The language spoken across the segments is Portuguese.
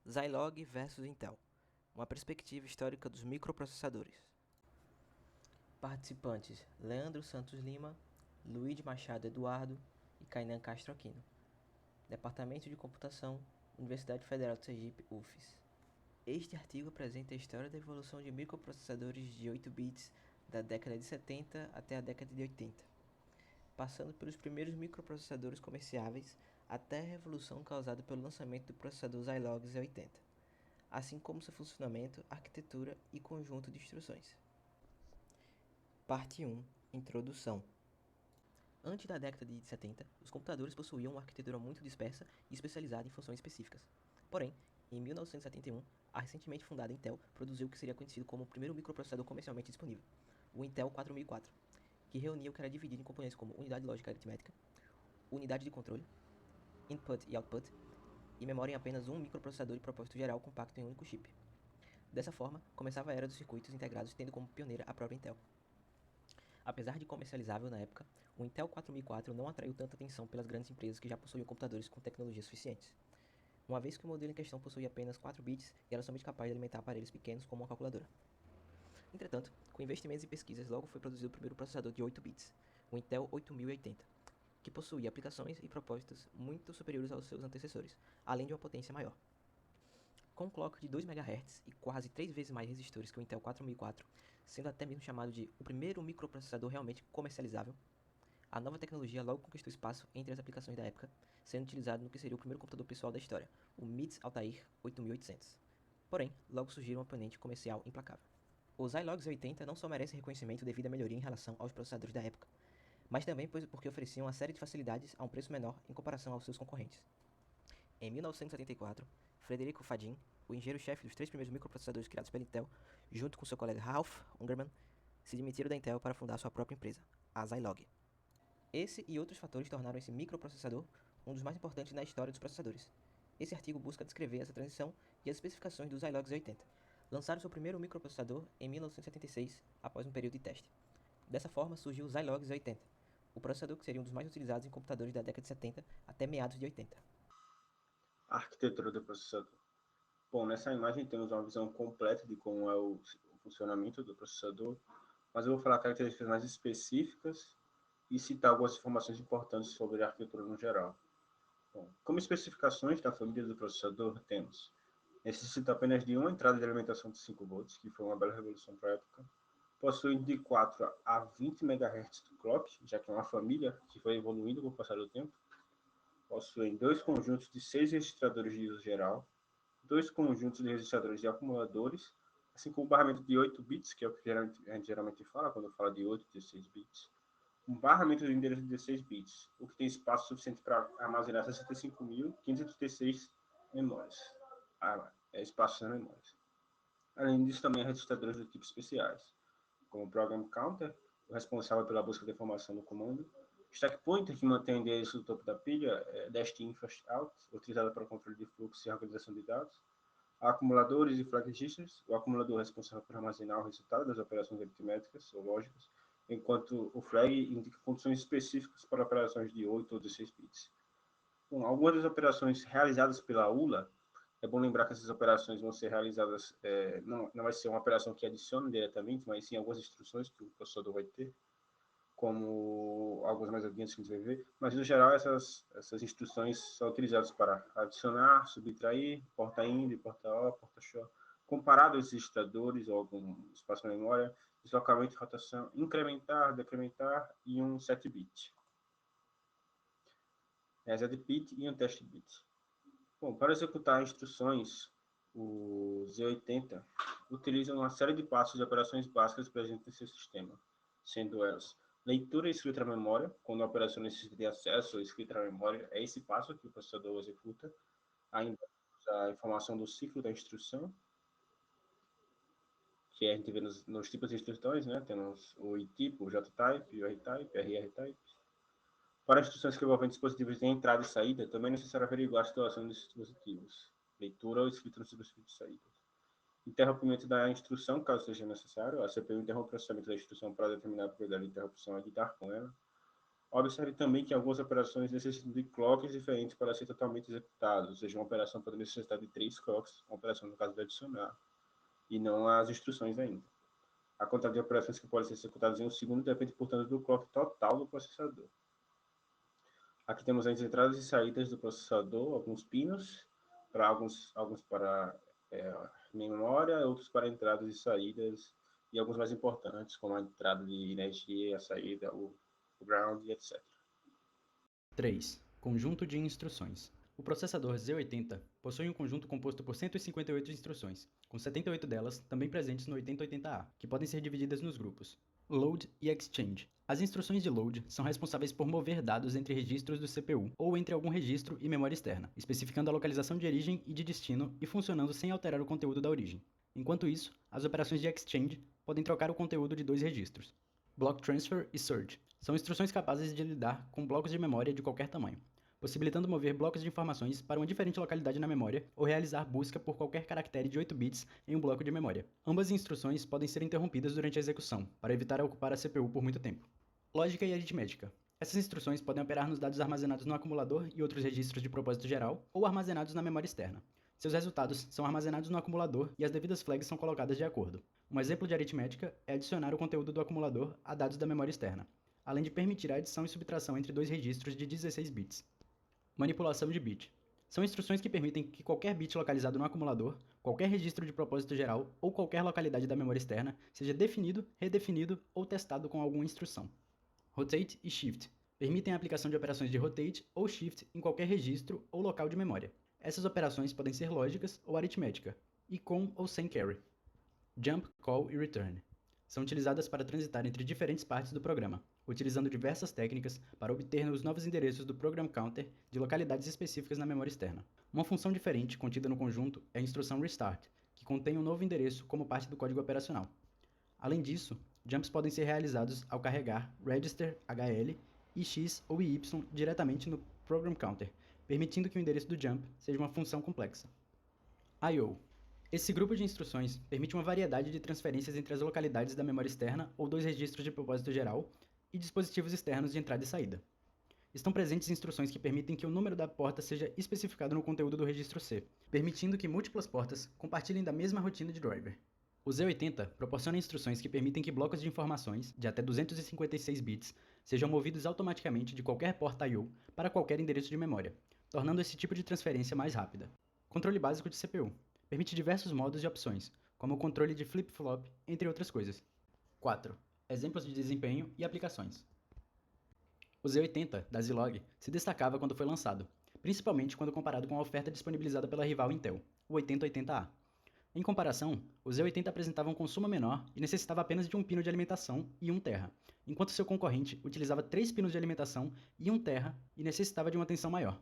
Zilog versus Intel, uma perspectiva histórica dos microprocessadores. Participantes: Leandro Santos Lima, Luiz Machado Eduardo e Kainan Castro Aquino. Departamento de Computação, Universidade Federal de Sergipe, UFES. Este artigo apresenta a história da evolução de microprocessadores de 8 bits da década de 70 até a década de 80, passando pelos primeiros microprocessadores comerciáveis até a revolução causada pelo lançamento do processador Zilog Z80, assim como seu funcionamento, arquitetura e conjunto de instruções. Parte 1. Introdução. Antes da década de 70, os computadores possuíam uma arquitetura muito dispersa e especializada em funções específicas. Porém, em 1971, a recentemente fundada Intel produziu o que seria conhecido como o primeiro microprocessador comercialmente disponível, o Intel 4004, que reunia o que era dividido em componentes como unidade lógica aritmética, unidade de controle, input e output, e memória em apenas um microprocessador de propósito geral compacto em um único chip. Dessa forma, começava a era dos circuitos integrados, tendo como pioneira a própria Intel. Apesar de comercializável na época, o Intel 4004 não atraiu tanta atenção pelas grandes empresas que já possuíam computadores com tecnologias suficientes, uma vez que o modelo em questão possuía apenas 4 bits e era somente capaz de alimentar aparelhos pequenos como uma calculadora. Entretanto, com investimentos e pesquisas, logo foi produzido o primeiro processador de 8 bits, o Intel 8080, que possuía aplicações e propósitos muito superiores aos seus antecessores, além de uma potência maior. Com um clock de 2 MHz e quase 3 vezes mais resistores que o Intel 4004, sendo até mesmo chamado de o primeiro microprocessador realmente comercializável, a nova tecnologia logo conquistou espaço entre as aplicações da época, sendo utilizado no que seria o primeiro computador pessoal da história, o MITS Altair 8800. Porém, logo surgiu um oponente comercial implacável. O Zilog Z80 não só merece reconhecimento devido à melhoria em relação aos processadores da época, mas também porque ofereciam uma série de facilidades a um preço menor em comparação aos seus concorrentes. Em 1974, Frederico Fadin, o engenheiro-chefe dos 3 primeiros microprocessadores criados pela Intel, junto com seu colega Ralph Ungerman, se demitiram da Intel para fundar sua própria empresa, a Zilog. Esse e outros fatores tornaram esse microprocessador um dos mais importantes na história dos processadores. Esse artigo busca descrever essa transição e as especificações do Zilog Z80. Lançaram seu primeiro microprocessador em 1976, após um período de teste. Dessa forma surgiu o Zilog Z80, o processador que seria um dos mais utilizados em computadores da década de 70 até meados de 80. A arquitetura do processador. Bom, nessa imagem temos uma visão completa de como é o funcionamento do processador, mas eu vou falar características mais específicas e citar algumas informações importantes sobre a arquitetura no geral. Bom, como especificações da família do processador, temos: necessita apenas de uma entrada de alimentação de 5 volts, que foi uma bela revolução para a época. Possui de 4 a 20 MHz de clock, já que é uma família que foi evoluindo com o passar do tempo. Possuem dois conjuntos de 6 registradores de uso geral, dois conjuntos de registradores de acumuladores, assim como um barramento de 8 bits, que é o que a gente geralmente fala quando fala de 8 e 16 bits, um barramento de endereço de 16 bits, o que tem espaço suficiente para armazenar 65.536 memórias. Espaços nas memórias. Além disso, também há registradores do tipo especiais, como o Program Counter, o responsável pela busca de informação no comando, Stack Pointer, que mantém o endereço do topo da pilha, Dash In First Out, utilizado para o controle de fluxo e organização de dados, há acumuladores e flag registers, o acumulador é responsável por armazenar o resultado das operações aritméticas ou lógicas, enquanto o flag indica condições específicas para operações de 8 ou 16 bits. Bom, algumas das operações realizadas pela ULA, é bom lembrar que essas operações vão ser realizadas, não vai ser uma operação que adiciona diretamente, mas sim algumas instruções que o processador vai ter, como alguns mais adiantes que a gente vai ver, mas no geral essas instruções são utilizadas para adicionar, subtrair, porta IND, porta O, porta SHO, comparado aos registradores ou algum espaço na memória, deslocamento e rotação, incrementar, decrementar e um set bit. Reset bit e um test bit. Bom, para executar instruções, o Z80 utiliza uma série de passos de operações básicas presentes em seu sistema, sendo elas leitura e escrita à memória, quando a operação necessita de acesso ou escrita à memória, é esse passo que o processador executa, ainda a informação do ciclo da instrução, que a gente vê nos tipos de instruções, né? Temos o I-tipo, o J-type, o R-type, RR-type. Para instruções que envolvem dispositivos de entrada e saída, também é necessário averiguar a situação dos dispositivos, leitura ou escrita nos dispositivos de saída. Interrompimento da instrução, caso seja necessário. A CPU interrompe o processamento da instrução para determinar a propriedade de interrupção e lidar com ela. Observe também que algumas operações necessitam de clocks diferentes para ser totalmente executadas, ou seja, uma operação pode necessitar de 3 clocks, uma operação no caso de adicionar, e não as instruções ainda. A quantidade de operações que podem ser executadas em um segundo depende, portanto, do clock total do processador. Aqui temos as entradas e saídas do processador, alguns pinos, para alguns para memória, outros para entradas e saídas, e alguns mais importantes, como a entrada de energia, a saída, o ground, etc. 3. Conjunto de instruções. O processador Z80 possui um conjunto composto por 158 instruções, com 78 delas também presentes no 8080A, que podem ser divididas nos grupos Load e Exchange. As instruções de Load são responsáveis por mover dados entre registros do CPU ou entre algum registro e memória externa, especificando a localização de origem e de destino e funcionando sem alterar o conteúdo da origem. Enquanto isso, as operações de Exchange podem trocar o conteúdo de dois registros. Block Transfer e Surge são instruções capazes de lidar com blocos de memória de qualquer tamanho, possibilitando mover blocos de informações para uma diferente localidade na memória ou realizar busca por qualquer caractere de 8 bits em um bloco de memória. Ambas instruções podem ser interrompidas durante a execução, para evitar ocupar a CPU por muito tempo. Lógica e aritmética. Essas instruções podem operar nos dados armazenados no acumulador e outros registros de propósito geral, ou armazenados na memória externa. Seus resultados são armazenados no acumulador e as devidas flags são colocadas de acordo. Um exemplo de aritmética é adicionar o conteúdo do acumulador a dados da memória externa, além de permitir a adição e subtração entre dois registros de 16 bits. Manipulação de bit. São instruções que permitem que qualquer bit localizado no acumulador, qualquer registro de propósito geral ou qualquer localidade da memória externa seja definido, redefinido ou testado com alguma instrução. Rotate e Shift permitem a aplicação de operações de Rotate ou Shift em qualquer registro ou local de memória. Essas operações podem ser lógicas ou aritmética, e com ou sem carry. Jump, Call e Return são utilizadas para transitar entre diferentes partes do programa, utilizando diversas técnicas para obter os novos endereços do Program Counter de localidades específicas na memória externa. Uma função diferente contida no conjunto é a instrução Restart, que contém um novo endereço como parte do código operacional. Além disso, jumps podem ser realizados ao carregar register HL e X ou Y diretamente no Program Counter, permitindo que o endereço do jump seja uma função complexa. I/O. Esse grupo de instruções permite uma variedade de transferências entre as localidades da memória externa ou dois registros de propósito geral e dispositivos externos de entrada e saída. Estão presentes instruções que permitem que o número da porta seja especificado no conteúdo do registro C, permitindo que múltiplas portas compartilhem da mesma rotina de driver. O Z80 proporciona instruções que permitem que blocos de informações, de até 256 bits, sejam movidos automaticamente de qualquer porta I/O para qualquer endereço de memória, tornando esse tipo de transferência mais rápida. Controle básico de CPU. Permite diversos modos e opções, como o controle de flip-flop, entre outras coisas. 4. Exemplos de desempenho e aplicações. O Z80 da Zilog se destacava quando foi lançado, principalmente quando comparado com a oferta disponibilizada pela rival Intel, o 8080A. Em comparação, o Z80 apresentava um consumo menor e necessitava apenas de um pino de alimentação e 1 TB, enquanto seu concorrente utilizava 3 pinos de alimentação e 1 TB e necessitava de uma tensão maior.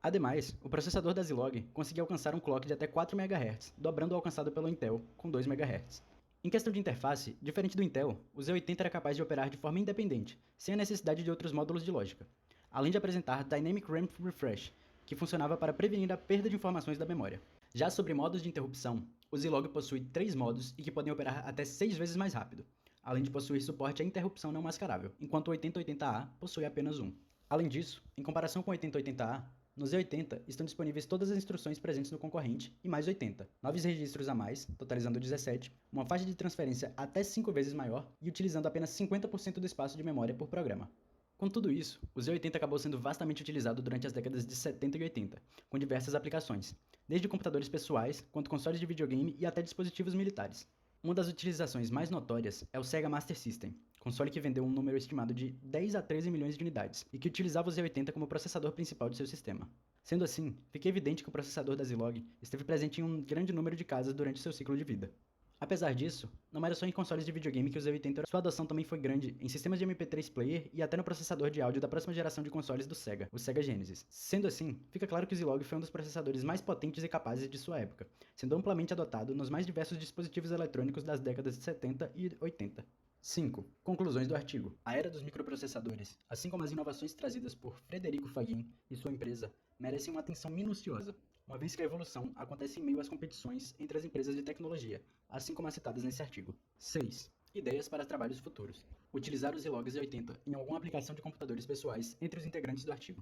Ademais, o processador da Zilog conseguia alcançar um clock de até 4 MHz, dobrando o alcançado pelo Intel, com 2 MHz. Em questão de interface, diferente do Intel, o Z80 era capaz de operar de forma independente, sem a necessidade de outros módulos de lógica, além de apresentar Dynamic RAM Refresh, que funcionava para prevenir a perda de informações da memória. Já sobre modos de interrupção, o Zilog possui 3 modos e que podem operar até 6 vezes mais rápido, além de possuir suporte à interrupção não mascarável, enquanto o 8080A possui apenas um. Além disso, em comparação com o 8080A, no Z80 estão disponíveis todas as instruções presentes no concorrente e mais 80, 9 registros a mais, totalizando 17, uma faixa de transferência até 5 vezes maior e utilizando apenas 50% do espaço de memória por programa. Com tudo isso, o Z80 acabou sendo vastamente utilizado durante as décadas de 70 e 80, com diversas aplicações, desde computadores pessoais, quanto consoles de videogame e até dispositivos militares. Uma das utilizações mais notórias é o Sega Master System, console que vendeu um número estimado de 10 a 13 milhões de unidades e que utilizava o Z80 como processador principal de seu sistema. Sendo assim, fica evidente que o processador da Zilog esteve presente em um grande número de casas durante seu ciclo de vida. Apesar disso, não era só em consoles de videogame que o Z80 era. Sua adoção também foi grande em sistemas de MP3 player e até no processador de áudio da próxima geração de consoles do Sega, o Sega Genesis. Sendo assim, fica claro que o Zilog foi um dos processadores mais potentes e capazes de sua época, sendo amplamente adotado nos mais diversos dispositivos eletrônicos das décadas de 70 e 80. 5. Conclusões do artigo. A era dos microprocessadores, assim como as inovações trazidas por Frederico Faguin e sua empresa, merecem uma atenção minuciosa, uma vez que a evolução acontece em meio às competições entre as empresas de tecnologia, assim como as citadas nesse artigo. 6. Ideias para trabalhos futuros. Utilizar os Zlogs Z80 em alguma aplicação de computadores pessoais entre os integrantes do artigo.